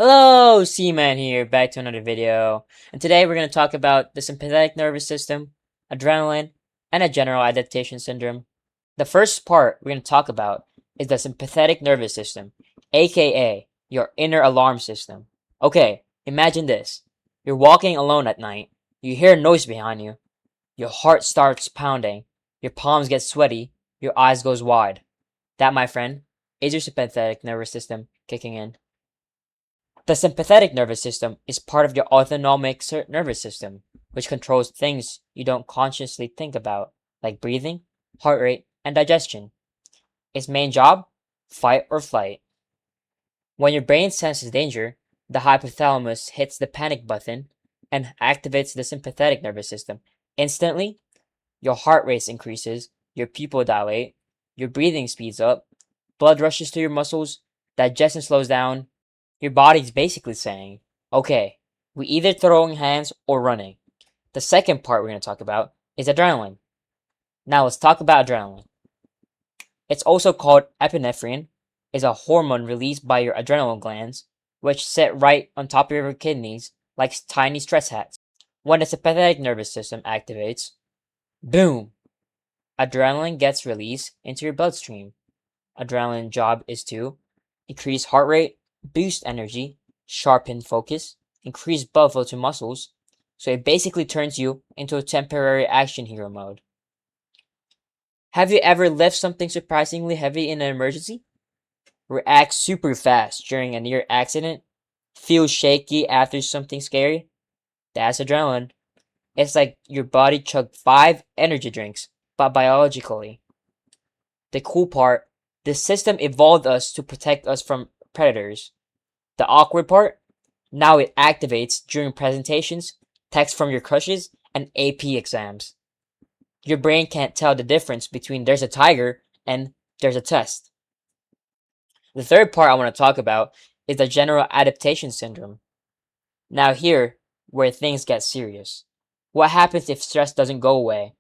Hello, Cman here, back to another video. And today we're going to talk about the sympathetic nervous system, adrenaline, and a general adaptation syndrome. The first part we're going to talk about is the sympathetic nervous system, aka your inner alarm system. Okay, imagine this. You're walking alone at night, you hear a noise behind you, your heart starts pounding, your palms get sweaty, your eyes goes wide. That, my friend, is your sympathetic nervous system kicking in. The sympathetic nervous system is part of your autonomic nervous system, which controls things you don't consciously think about, like breathing, heart rate, and digestion. Its main job? Fight or flight. When your brain senses danger, the hypothalamus hits the panic button and activates the sympathetic nervous system. Instantly, your heart rate increases, your pupil dilate, your breathing speeds up, blood rushes to your muscles, digestion slows down. Your body's basically saying, okay, we either throwing hands or running. The second part we're going to talk about is adrenaline. Now let's talk about adrenaline. It's also called epinephrine, is a hormone released by your adrenal glands, which sit right on top of your kidneys like tiny stress hats. When the sympathetic nervous system activates, boom, adrenaline gets released into your bloodstream. Adrenaline job is to increase heart rate, boost energy, sharpen focus, increase blood flow to muscles, so it basically turns you into a temporary action hero mode. Have you ever lifted something surprisingly heavy in an emergency? React super fast during a near accident? Feel shaky after something scary? That's adrenaline. It's like your body chugged 5 energy drinks, but biologically. The cool part, the system evolved us to protect us from predators. The awkward part, now it activates during presentations, texts from your crushes, and AP exams. Your brain can't tell the difference between there's a tiger and there's a test. The third part I want to talk about is the general adaptation syndrome. Now here, where things get serious. What happens if stress doesn't go away?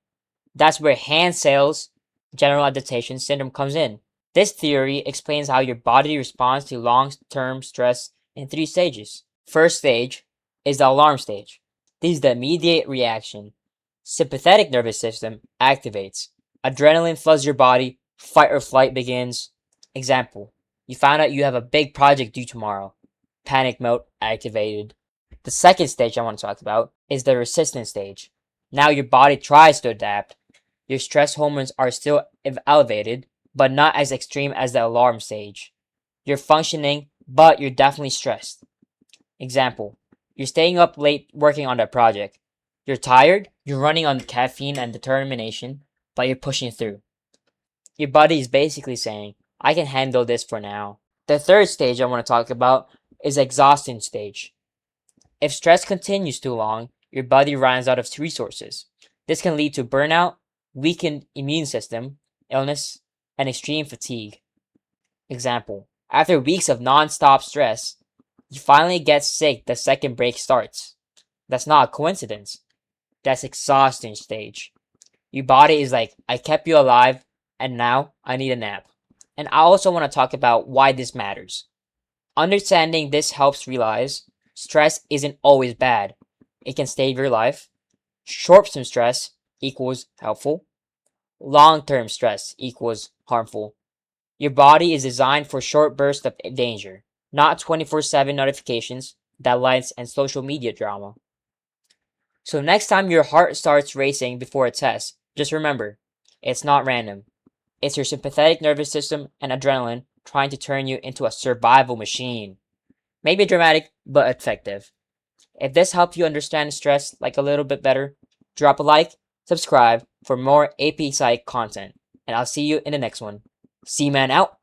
That's where hand sales general adaptation syndrome comes in. This theory explains how your body responds to long-term stress in 3 stages. First stage is the alarm stage. This is the immediate reaction. Sympathetic nervous system activates. Adrenaline floods your body. Fight or flight begins. Example, you found out you have a big project due tomorrow. Panic mode activated. The second stage I want to talk about is the resistance stage. Now your body tries to adapt. Your stress hormones are still elevated, but not as extreme as the alarm stage. You're functioning, but you're definitely stressed. Example, you're staying up late working on that project. You're tired, you're running on caffeine and determination, but you're pushing through. Your body is basically saying, I can handle this for now. The third stage I want to talk about is exhaustion stage. If stress continues too long, your body runs out of resources. This can lead to burnout, weakened immune system, illness, and extreme fatigue. Example, after weeks of non-stop stress, you finally get sick the second break starts. That's not a coincidence. That's exhaustion stage. Your body is like, I kept you alive, and now I need a nap. And I also want to talk about why this matters. Understanding this helps realize stress isn't always bad. It can save your life. Short-term stress equals helpful. Long-term stress equals harmful. Your body is designed for short bursts of danger, not 24/7 notifications, deadlines, and social media drama. So next time your heart starts racing before a test, just remember, it's not random. It's your sympathetic nervous system and adrenaline trying to turn you into a survival machine. Maybe dramatic, but effective. If this helped you understand stress like a little bit better, drop a like, subscribe for more AP Psych content, and I'll see you in the next one. Cman out.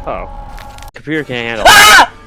Oh. Computer can't handle it.